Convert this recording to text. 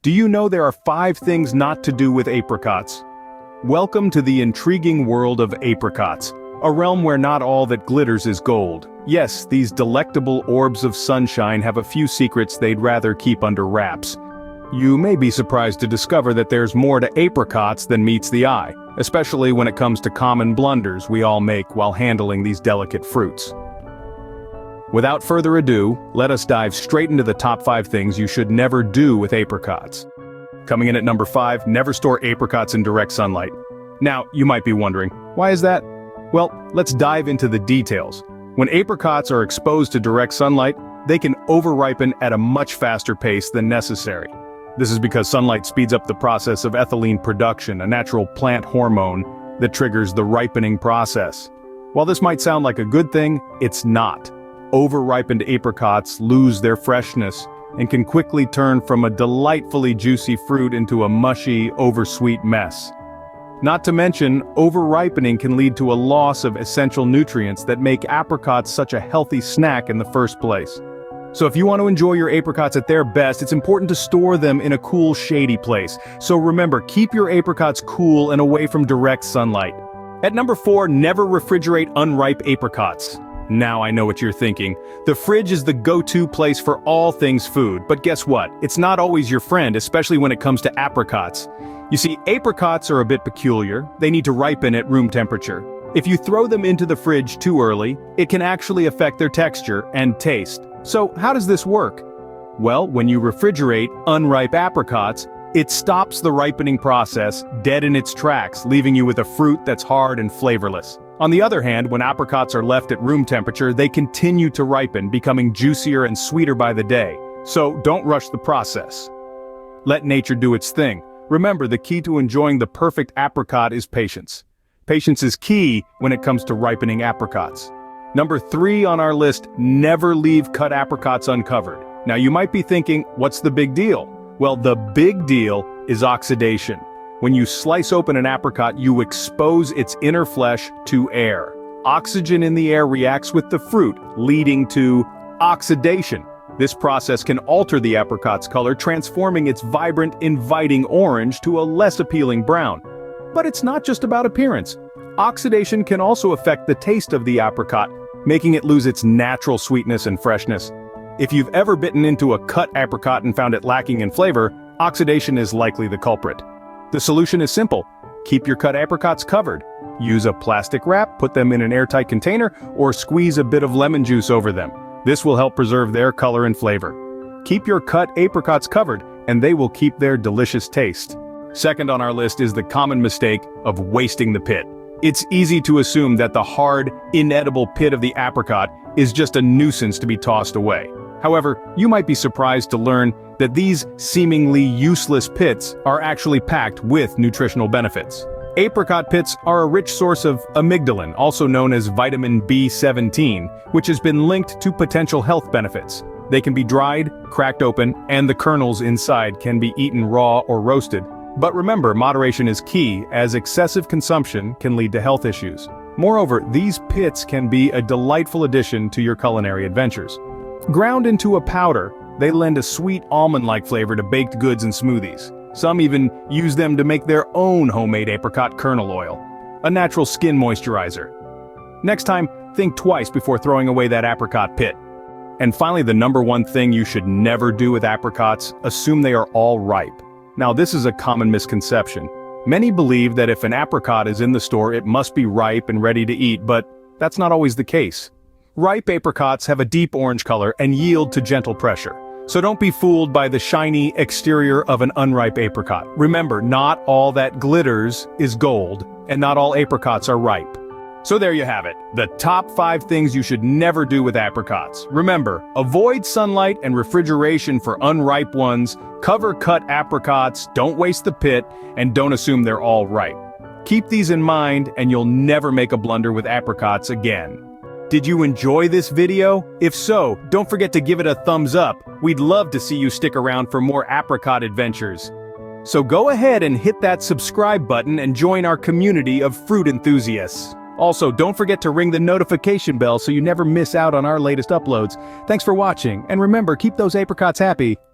Do you know there are 5 things not to do with apricots? Welcome to the intriguing world of apricots, a realm where not all that glitters is gold. Yes, these delectable orbs of sunshine have a few secrets they'd rather keep under wraps. You may be surprised to discover that there's more to apricots than meets the eye, especially when it comes to common blunders we all make while handling these delicate fruits. Without further ado, let us dive straight into the top 5 things you should never do with apricots. Coming in at number 5, never store apricots in direct sunlight. Now, you might be wondering, why is that? Well, let's dive into the details. When apricots are exposed to direct sunlight, they can overripen at a much faster pace than necessary. This is because sunlight speeds up the process of ethylene production, a natural plant hormone that triggers the ripening process. While this might sound like a good thing, it's not. Over-ripened apricots lose their freshness and can quickly turn from a delightfully juicy fruit into a mushy, oversweet mess. Not to mention, over-ripening can lead to a loss of essential nutrients that make apricots such a healthy snack in the first place. So if you want to enjoy your apricots at their best, it's important to store them in a cool, shady place. So remember, keep your apricots cool and away from direct sunlight. At number 4, never refrigerate unripe apricots. Now I know what you're thinking. The fridge is the go-to place for all things food, but guess what? It's not always your friend, especially when it comes to apricots. You see, apricots are a bit peculiar. They need to ripen at room temperature. If you throw them into the fridge too early, it can actually affect their texture and taste. So how does this work? Well, when you refrigerate unripe apricots, it stops the ripening process dead in its tracks, leaving you with a fruit that's hard and flavorless. On the other hand, when apricots are left at room temperature, they continue to ripen, becoming juicier and sweeter by the day. So don't rush the process. Let nature do its thing. Remember, the key to enjoying the perfect apricot is patience. Patience is key when it comes to ripening apricots. Number 3 on our list, never leave cut apricots uncovered. Now you might be thinking, what's the big deal? Well, the big deal is oxidation. When you slice open an apricot, you expose its inner flesh to air. Oxygen in the air reacts with the fruit, leading to oxidation. This process can alter the apricot's color, transforming its vibrant, inviting orange to a less appealing brown. But it's not just about appearance. Oxidation can also affect the taste of the apricot, making it lose its natural sweetness and freshness. If you've ever bitten into a cut apricot and found it lacking in flavor, oxidation is likely the culprit. The solution is simple. Keep your cut apricots covered. Use a plastic wrap, put them in an airtight container, or squeeze a bit of lemon juice over them. This will help preserve their color and flavor. Keep your cut apricots covered, and they will keep their delicious taste. Second on our list is the common mistake of wasting the pit. It's easy to assume that the hard, inedible pit of the apricot is just a nuisance to be tossed away. However, you might be surprised to learn that these seemingly useless pits are actually packed with nutritional benefits. Apricot pits are a rich source of amygdalin, also known as vitamin B17, which has been linked to potential health benefits. They can be dried, cracked open, and the kernels inside can be eaten raw or roasted. But remember, moderation is key, as excessive consumption can lead to health issues. Moreover, these pits can be a delightful addition to your culinary adventures. Ground into a powder, they lend a sweet almond-like flavor to baked goods and smoothies. Some even use them to make their own homemade apricot kernel oil, a natural skin moisturizer. Next time, think twice before throwing away that apricot pit. And finally, the number 1 thing you should never do with apricots, assume they are all ripe. Now this is a common misconception. Many believe that if an apricot is in the store, it must be ripe and ready to eat, but that's not always the case. Ripe apricots have a deep orange color and yield to gentle pressure. So don't be fooled by the shiny exterior of an unripe apricot. Remember, not all that glitters is gold, and not all apricots are ripe. So there you have it, the top 5 things you should never do with apricots. Remember, avoid sunlight and refrigeration for unripe ones, cover cut apricots, don't waste the pit, and don't assume they're all ripe. Keep these in mind and you'll never make a blunder with apricots again. Did you enjoy this video? If so, don't forget to give it a thumbs up. We'd love to see you stick around for more apricot adventures. So go ahead and hit that subscribe button and join our community of fruit enthusiasts. Also, don't forget to ring the notification bell so you never miss out on our latest uploads. Thanks for watching, and remember, keep those apricots happy.